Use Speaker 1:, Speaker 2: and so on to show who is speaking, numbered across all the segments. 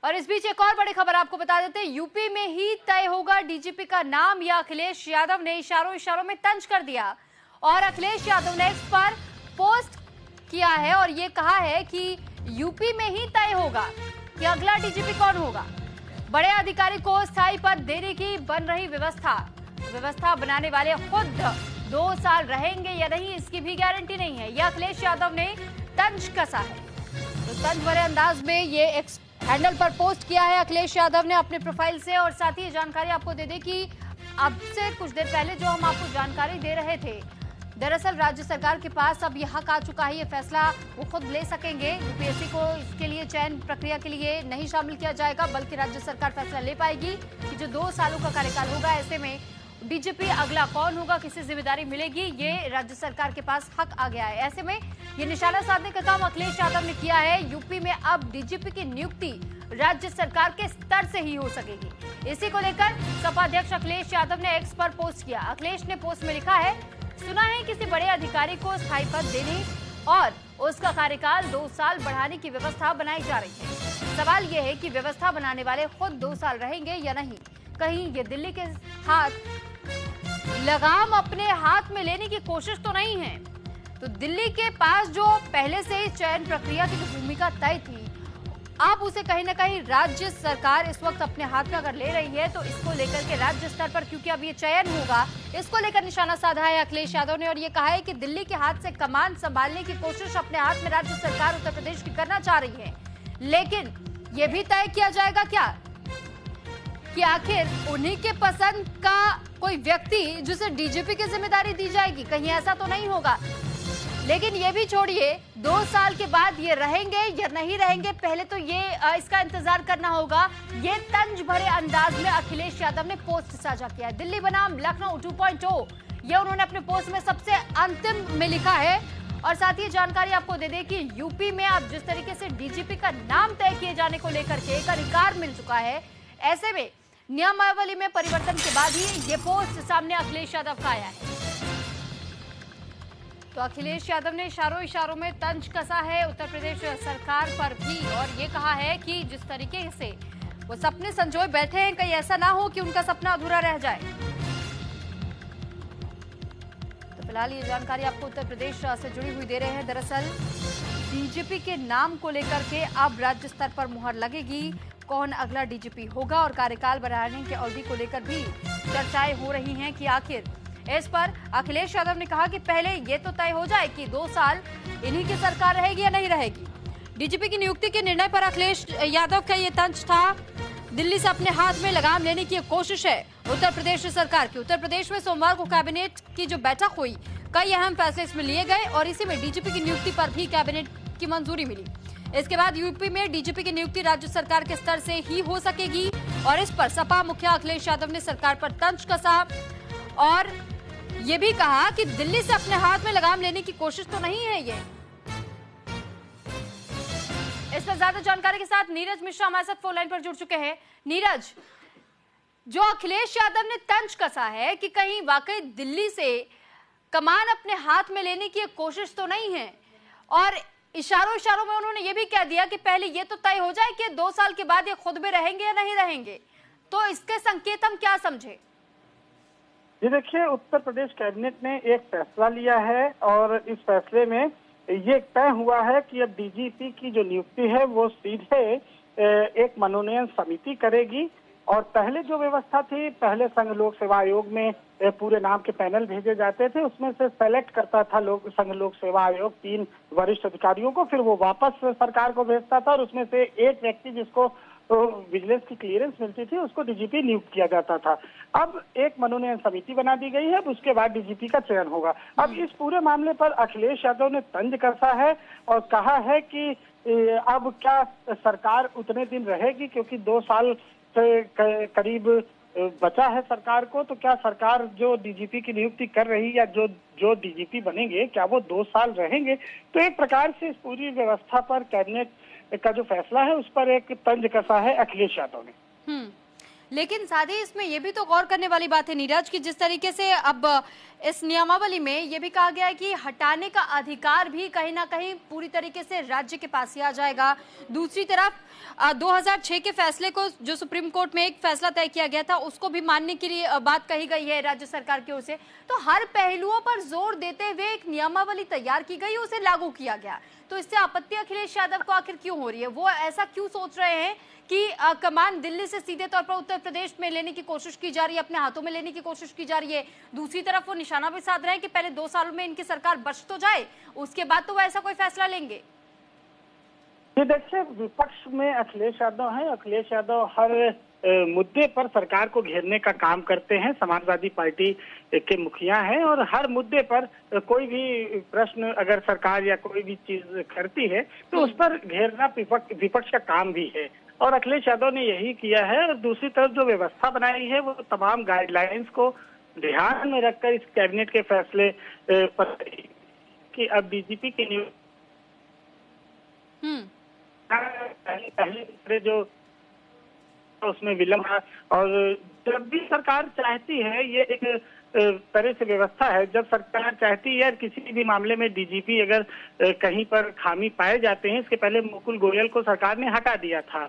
Speaker 1: और इस बीच एक और बड़ी खबर आपको बता देते हैं, यूपी में ही तय होगा डीजीपी का नाम। या अखिलेश यादव ने इशारों इशारों में तंज कर दिया और अखिलेश यादव ने इस पर पोस्ट किया है और ये कहा है कि यूपी में ही तय होगा कि अगला डीजीपी कौन होगा। बड़े अधिकारी को स्थायी पद देने की बन रही व्यवस्था बनाने वाले खुद 2 साल रहेंगे या नहीं, इसकी भी गारंटी नहीं है। यह अखिलेश यादव ने तंज कसा है। तो तंज भरे अंदाज में ये एक्स हैंडल पर पोस्ट किया है अखिलेश यादव ने अपने प्रोफाइल से। और साथ ही जानकारी आपको दे दें कि अब से कुछ देर पहले जो हम आपको जानकारी दे रहे थे, दरअसल राज्य सरकार के पास अब यह हक आ चुका है, ये फैसला वो खुद ले सकेंगे। यूपीएससी को इसके लिए चयन प्रक्रिया के लिए नहीं शामिल किया जाएगा, बल्कि राज्य सरकार फैसला ले पाएगी कि जो 2 सालों का कार्यकाल होगा, ऐसे में डीजीपी अगला कौन होगा, किसे जिम्मेदारी मिलेगी, ये राज्य सरकार के पास हक आ गया है। ऐसे में ये निशाना साधने का काम अखिलेश यादव ने किया है। यूपी में अब डीजीपी की नियुक्ति राज्य सरकार के स्तर से ही हो सकेगी। इसी को लेकर सपा अध्यक्ष अखिलेश यादव ने एक्स पर पोस्ट किया। अखिलेश ने पोस्ट में लिखा है, सुना है किसी बड़े अधिकारी को स्थायी पद देने और उसका कार्यकाल 2 साल बढ़ाने की व्यवस्था बनाई जा रही है। सवाल यह है कि व्यवस्था बनाने वाले खुद 2 साल रहेंगे या नहीं। कहीं ये दिल्ली के लगाम अपने हाथ में लेने की कोशिश तो नहीं है। तो दिल्ली के पास जो पहले से ही चयन प्रक्रिया की जो भूमिका तय थी, अब उसे कहीं ना कहीं राज्य सरकार इस वक्त अपने हाथ में अगर ले रही है, तो इसको लेकर के राज्य स्तर पर, क्योंकि अब ये चयन होगा, इसको लेकर निशाना साधा है अखिलेश यादव ने। और ये कहा है कि दिल्ली के हाथ से कमान संभालने की कोशिश अपने हाथ में राज्य सरकार उत्तर प्रदेश की करना चाह रही है। लेकिन ये भी तय किया जाएगा क्या कि आखिर उन्हीं के पसंद का कोई व्यक्ति जिसे डीजीपी की जिम्मेदारी दी जाएगी, कहीं ऐसा तो नहीं होगा। लेकिन ये भी छोड़िए, 2 साल के बाद ये रहेंगे या नहीं रहेंगे, पहले तो ये इसका इंतजार करना होगा। ये तंज भरे अंदाज में अखिलेश यादव ने पोस्ट साझा किया है। दिल्ली बनाम लखनऊ 2.0, ये उन्होंने अपने पोस्ट में सबसे अंतिम में लिखा है। और साथ ही जानकारी आपको दे दें कि यूपी में अब जिस तरीके से डीजीपी का नाम तय किए जाने को लेकर के एक अधिकार मिल चुका है, ऐसे में नियमावली में परिवर्तन के बाद ही ये पोस्ट सामने अखिलेश यादव का आया है। तो अखिलेश यादव ने इशारों में तंज कसा है उत्तर प्रदेश सरकार पर भी, और ये कहा है कि जिस तरीके से वो सपने संजोए बैठे हैं, कहीं ऐसा ना हो कि उनका सपना अधूरा रह जाए। तो फिलहाल ये जानकारी आपको उत्तर प्रदेश से जुड़ी हुई दे रहे हैं। दरअसल डीजीपी के नाम को लेकर के अब राज्य स्तर पर मुहर लगेगी, कौन अगला डीजीपी होगा, और कार्यकाल बढ़ाने की अवधि को लेकर भी चर्चाएं हो रही हैं कि आखिर इस पर अखिलेश यादव ने कहा कि पहले ये तो तय हो जाए कि 2 साल इन्हीं की सरकार रहेगी या नहीं रहेगी। डीजीपी की नियुक्ति के निर्णय पर अखिलेश यादव का ये तंज था। दिल्ली से अपने हाथ में लगाम लेने की कोशिश है उत्तर प्रदेश सरकार की। उत्तर प्रदेश में सोमवार को कैबिनेट की जो बैठक हुई, कई अहम फैसले इसमें लिए गए और इसी में डीजीपी की नियुक्ति पर भी कैबिनेट की मंजूरी मिली। इसके बाद यूपी में डीजीपी की नियुक्ति राज्य सरकार के स्तर से ही हो सकेगी। और इस पर सपा मुखिया अखिलेश यादव ने सरकार पर तंज कसा और ये भी कहा कि दिल्ली से अपने हाथ में लगाम लेने की कोशिश तो नहीं है ये। इस पर ज्यादा जानकारी के साथ नीरज मिश्रा हमारे साथ फोन लाइन पर जुड़ चुके हैं। नीरज, जो अखिलेश यादव ने तंज कसा है कि कहीं वाकई दिल्ली से कमान अपने हाथ में लेने की कोशिश तो नहीं है, और इशारों में उन्होंने ये भी कह दिया कि पहले ये तो तय हो जाए कि 2 साल के बाद ये खुद भी रहेंगे या नहीं रहेंगे, तो इसके संकेत हम क्या समझे?
Speaker 2: जी देखिए, उत्तर प्रदेश कैबिनेट ने एक फैसला लिया है और इस फैसले में ये तय हुआ है कि अब डीजीपी की जो नियुक्ति है वो सीधे एक मनोनयन समिति करेगी। और पहले जो व्यवस्था थी, पहले संघ लोक सेवा आयोग में पूरे नाम के पैनल भेजे जाते थे, उसमें से सेलेक्ट करता था संघ लोक सेवा आयोग 3 वरिष्ठ अधिकारियों को, फिर वो वापस सरकार को भेजता था और उसमें से एक व्यक्ति जिसको तो विजिलेंस की क्लियरेंस मिलती थी उसको डीजीपी नियुक्त किया जाता था। अब एक मनोनयन समिति बना दी गई है, उसके बाद डीजीपी का चयन होगा। अब इस पूरे मामले पर अखिलेश यादव ने तंज कसा है और कहा है कि अब क्या सरकार उतने दिन रहेगी, क्योंकि 2 साल से करीब बचा है सरकार को, तो क्या सरकार जो डीजीपी की नियुक्ति कर रही है या जो डीजीपी बनेंगे, क्या वो 2 साल रहेंगे? तो एक प्रकार से इस पूरी व्यवस्था पर कैबिनेट का जो फैसला है उस पर एक तंज कसा है अखिलेश यादव ने।
Speaker 1: लेकिन साथ ही इसमें यह भी तो गौर करने वाली बात है नीरज कि जिस तरीके से अब इस नियमावली में यह भी कहा गया है कि हटाने का अधिकार भी कहीं ना कहीं पूरी तरीके से राज्य के पास ही आ जाएगा। दूसरी तरफ 2006 के फैसले को, जो सुप्रीम कोर्ट में एक फैसला तय किया गया था, उसको भी मानने के लिए बात कही गई है राज्य सरकार की ओर से। तो हर पहलुओं पर जोर देते हुए एक नियमावली तैयार की गई, उसे लागू किया गया। तो इससे आपत्ति अखिलेश यादव को आखिर क्यों हो रही है? वो ऐसा क्यों सोच रहे हैं कि कमान दिल्ली से सीधे तौर पर उत्तर प्रदेश में लेने की कोशिश की जा रही है, अपने हाथों में लेने की कोशिश की जा रही है? दूसरी तरफ वो निशाना भी साध रहे हैं कि पहले 2 सालों में इनकी सरकार बच तो जाए, उसके बाद तो वो ऐसा कोई फैसला लेंगे।
Speaker 2: ये देखिए, विपक्ष में अखिलेश यादव हैं। अखिलेश यादव हर मुद्दे पर सरकार को घेरने का काम करते हैं। समाजवादी पार्टी के मुखिया हैं और हर मुद्दे पर कोई भी प्रश्न अगर सरकार या कोई भी चीज करती है तो उस पर घेरना विपक्ष का काम भी है, और अखिलेश यादव ने यही किया है। और दूसरी तरफ जो व्यवस्था बनाई है वो तमाम गाइडलाइंस को ध्यान में रखकर इस कैबिनेट के फैसले पर कि अब डीजीपी की नियुक्ति पहले जो उसमें विलंब है, और जब भी सरकार चाहती है, ये एक तरह से व्यवस्था है, जब सरकार चाहती है किसी भी मामले में डीजीपी अगर कहीं पर खामी पाए जाते हैं, इसके पहले मुकुल गोयल को सरकार ने हटा दिया था।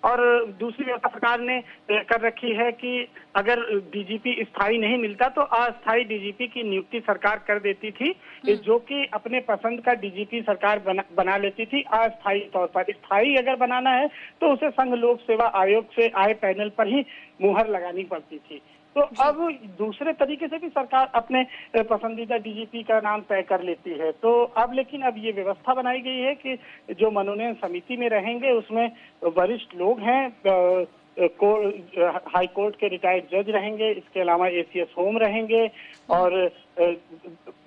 Speaker 2: और दूसरी व्यवस्था सरकार ने कर रखी है कि अगर डीजीपी स्थायी नहीं मिलता तो अस्थायी डीजीपी की नियुक्ति सरकार कर देती थी, जो कि अपने पसंद का डीजीपी सरकार बना लेती थी अस्थायी तौर पर। स्थायी अगर बनाना है तो उसे संघ लोक सेवा आयोग से आए पैनल पर ही मुहर लगानी पड़ती थी। तो अब दूसरे तरीके से भी सरकार अपने पसंदीदा डीजीपी का नाम तय कर लेती है। तो अब लेकिन अब ये व्यवस्था बनाई गई है कि जो मनोनयन समिति में रहेंगे उसमें वरिष्ठ लोग हैं, हाई कोर्ट के रिटायर्ड जज रहेंगे, इसके अलावा एसीएस होम रहेंगे, और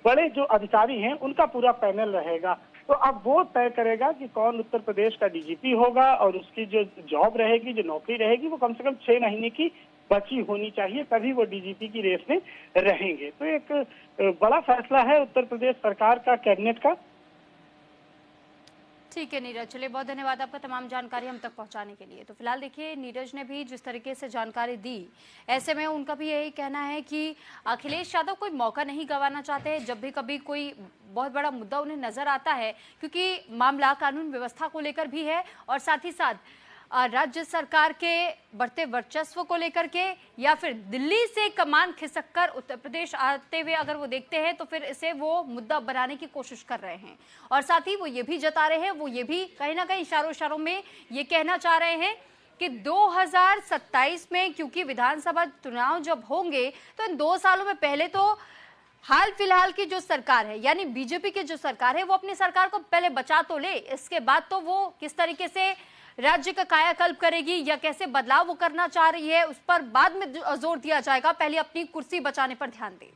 Speaker 2: बड़े जो अधिकारी हैं उनका पूरा पैनल रहेगा। तो अब वो तय करेगा कि कौन उत्तर प्रदेश का डीजीपी होगा, और उसकी जो जॉब रहेगी, जो नौकरी रहेगी, वो कम से कम 6 महीने की बची होनी चाहिए, तभी वो डीजीपी की रेस में रहेंगे। तो एक बड़ा फैसला है उत्तर प्रदेश सरकार का, कैबिनेट का।
Speaker 1: ठीक है नीरज, चलिए बहुत धन्यवाद आपका तमाम जानकारी हम तक पहुंचाने के लिए। तो फिलहाल देखिए, नीरज ने भी जिस तरीके से जानकारी दी, ऐसे में उनका भी यही कहना है कि अखिलेश यादव कोई मौका नहीं गंवाना चाहते। जब भी कभी कोई बहुत बड़ा मुद्दा उन्हें नजर आता है, क्योंकि मामला कानून व्यवस्था को लेकर भी है और साथ ही साथ राज्य सरकार के बढ़ते वर्चस्व को लेकर के, या फिर दिल्ली से कमान खिसक कर उत्तर प्रदेश आते हुए अगर वो देखते हैं तो फिर इसे वो मुद्दा बनाने की कोशिश कर रहे हैं। और साथ ही वो ये भी जता रहे हैं, वो ये भी कहीं ना कहीं इशारों में ये कहना चाह रहे हैं कि 2027 में क्योंकि विधानसभा चुनाव जब होंगे तो इन 2 सालों में पहले तो हाल फिलहाल की जो सरकार है, यानी बीजेपी की जो सरकार है, वो अपनी सरकार को पहले बचा तो ले, इसके बाद तो वो किस तरीके से राज्य का कायाकल्प करेगी या कैसे बदलाव वो करना चाह रही है, उस पर बाद में जोर दिया जाएगा। पहले अपनी कुर्सी बचाने पर ध्यान दें।